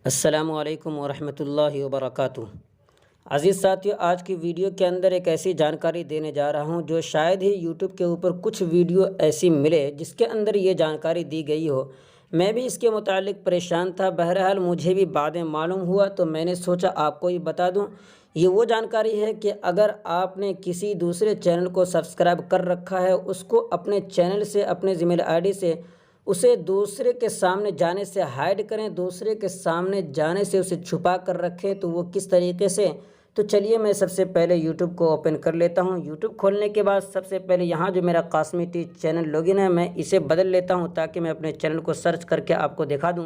अस्सलामुअलैकुम वरहमतुल्लाहि वबरकातुहू। अज़ीज़ साथियों, आज की वीडियो के अंदर एक ऐसी जानकारी देने जा रहा हूं जो शायद ही यूट्यूब के ऊपर कुछ वीडियो ऐसी मिले जिसके अंदर ये जानकारी दी गई हो। मैं भी इसके मुतालिक परेशान था। बहरहाल मुझे भी बाद में मालूम हुआ तो मैंने सोचा आपको ही बता दूं। ये वो जानकारी है कि अगर आपने किसी दूसरे चैनल को सब्सक्राइब कर रखा है, उसको अपने चैनल से, अपने जीमेल आईडी से उसे दूसरे के सामने जाने से हाइड करें, दूसरे के सामने जाने से उसे छुपा कर रखें। तो वो किस तरीके से, तो चलिए मैं सबसे पहले यूट्यूब को ओपन कर लेता हूं। यूट्यूब खोलने के बाद सबसे पहले यहाँ जो मेरा कासमी टी चैनल लॉगिन है, मैं इसे बदल लेता हूं ताकि मैं अपने चैनल को सर्च करके आपको दिखा दूं।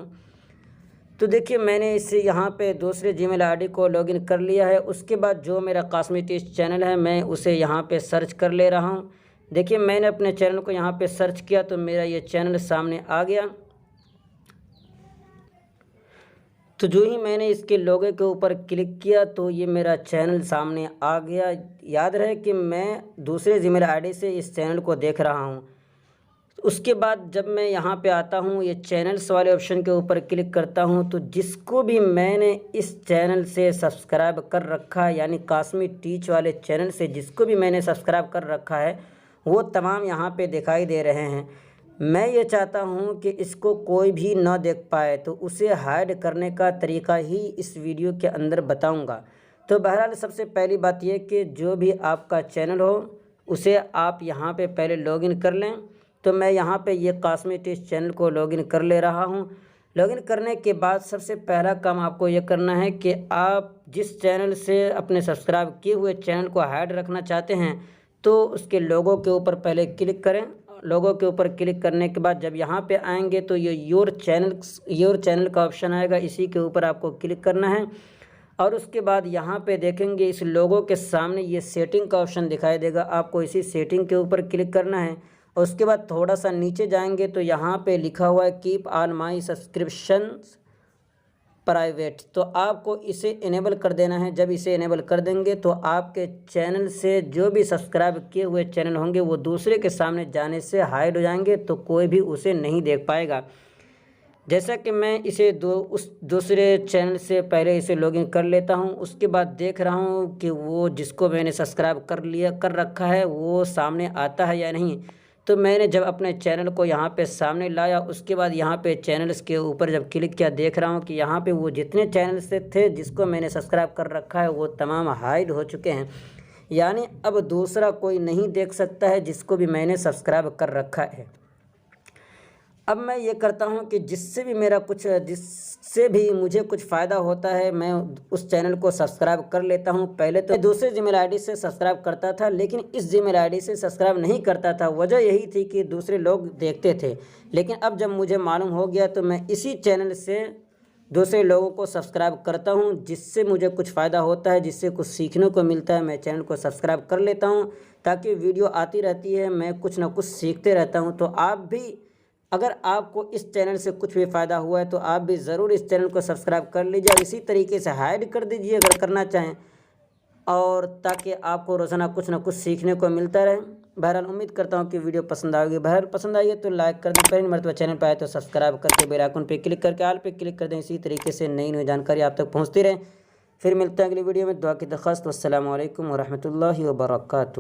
तो देखिए, मैंने इसे यहाँ पे दूसरे जीमेल आईडी को लॉगिन कर लिया है। उसके बाद जो मेरा कासमी टी चैनल है, मैं उसे यहाँ पे सर्च कर ले रहा हूँ। देखिए, मैंने अपने चैनल को यहाँ पे सर्च किया तो मेरा ये चैनल सामने आ गया। तो जो ही मैंने इसके लोगो के ऊपर क्लिक किया तो ये मेरा चैनल सामने आ गया। याद रहे कि मैं दूसरे जीमेल आईडी से इस चैनल को देख रहा हूँ। उसके बाद जब मैं यहाँ पे आता हूँ, ये चैनल्स वाले ऑप्शन के ऊपर क्लिक करता हूँ, तो जिसको भी मैंने इस चैनल से सब्सक्राइब कर रखा है, यानी कासमी टीच वाले चैनल से जिसको भी मैंने सब्सक्राइब कर रखा है, वो तमाम यहाँ पे दिखाई दे रहे हैं। मैं ये चाहता हूँ कि इसको कोई भी ना देख पाए, तो उसे हाइड करने का तरीका ही इस वीडियो के अंदर बताऊँगा। तो बहरहाल सबसे पहली बात यह कि जो भी आपका चैनल हो उसे आप यहाँ पे पहले लॉगिन कर लें। तो मैं यहाँ पे ये कासमी टीच चैनल को लॉगिन कर ले रहा हूँ। लॉगिन करने के बाद सबसे पहला काम आपको ये करना है कि आप जिस चैनल से अपने सब्सक्राइब किए हुए चैनल को हाइड रखना चाहते हैं, तो उसके लोगो के ऊपर पहले क्लिक करें। लोगो के ऊपर क्लिक करने के बाद जब यहाँ पे आएंगे तो ये योर चैनल का ऑप्शन आएगा, इसी के ऊपर आपको क्लिक करना है। और उसके बाद यहाँ पे देखेंगे इस लोगो के सामने ये सेटिंग का ऑप्शन दिखाई देगा, आपको इसी सेटिंग के ऊपर क्लिक करना है। और उसके बाद थोड़ा सा नीचे जाएंगे तो यहाँ पे लिखा हुआ है keep all my subscriptions private, तो आपको इसे इनेबल कर देना है। जब इसे इनेबल कर देंगे तो आपके चैनल से जो भी सब्सक्राइब किए हुए चैनल होंगे वो दूसरे के सामने जाने से हाइड हो जाएंगे, तो कोई भी उसे नहीं देख पाएगा। जैसा कि मैं इसे उस दूसरे चैनल से पहले इसे लॉगिन कर लेता हूं, उसके बाद देख रहा हूं कि वो जिसको मैंने सब्सक्राइब कर रखा है वो सामने आता है या नहीं। तो मैंने जब अपने चैनल को यहाँ पे सामने लाया, उसके बाद यहाँ पे चैनल्स के ऊपर जब क्लिक किया, देख रहा हूँ कि यहाँ पे वो जितने चैनल्स थे जिसको मैंने सब्सक्राइब कर रखा है वो तमाम हाइड हो चुके हैं। यानी अब दूसरा कोई नहीं देख सकता है जिसको भी मैंने सब्सक्राइब कर रखा है। अब मैं ये करता हूँ कि जिससे भी मुझे कुछ फ़ायदा होता है, मैं उस चैनल को सब्सक्राइब कर लेता हूँ। पहले तो दूसरे जीमेल आईडी से सब्सक्राइब करता था, लेकिन इस जीमेल आईडी से सब्सक्राइब नहीं करता था। वजह यही थी कि दूसरे लोग देखते थे, लेकिन अब जब मुझे मालूम हो गया तो मैं इसी चैनल से दूसरे लोगों को सब्सक्राइब करता हूँ, जिससे मुझे कुछ फ़ायदा होता है, जिससे कुछ सीखने को मिलता है। मैं चैनल को सब्सक्राइब कर लेता हूँ ताकि वीडियो आती रहती है, मैं कुछ ना कुछ सीखते रहता हूँ। तो आप भी, अगर आपको इस चैनल से कुछ भी फ़ायदा हुआ है तो आप भी ज़रूर इस चैनल को सब्सक्राइब कर लीजिए और इसी तरीके से हाइड कर दीजिए अगर करना चाहें, और ताकि आपको रोज़ाना कुछ ना कुछ सीखने को मिलता रहे। बहरहाल उम्मीद करता हूँ कि वीडियो पसंद आएगी। बहरहाल पसंद आई है तो लाइक कर दें, पहली मरतबा चैनल पर आए तो सब्सक्राइब करके बेल आइकन पे क्लिक करके ऑल पे क्लिक कर दें। इसी तरीके से नई नई जानकारी आप तक पहुँचती रहे। फिर मिलते हैं अगली वीडियो में। दुआ की दरख्वास्त। अस्सलामु अलैकुम वरहमतुल्लाहि वबरकातुहू।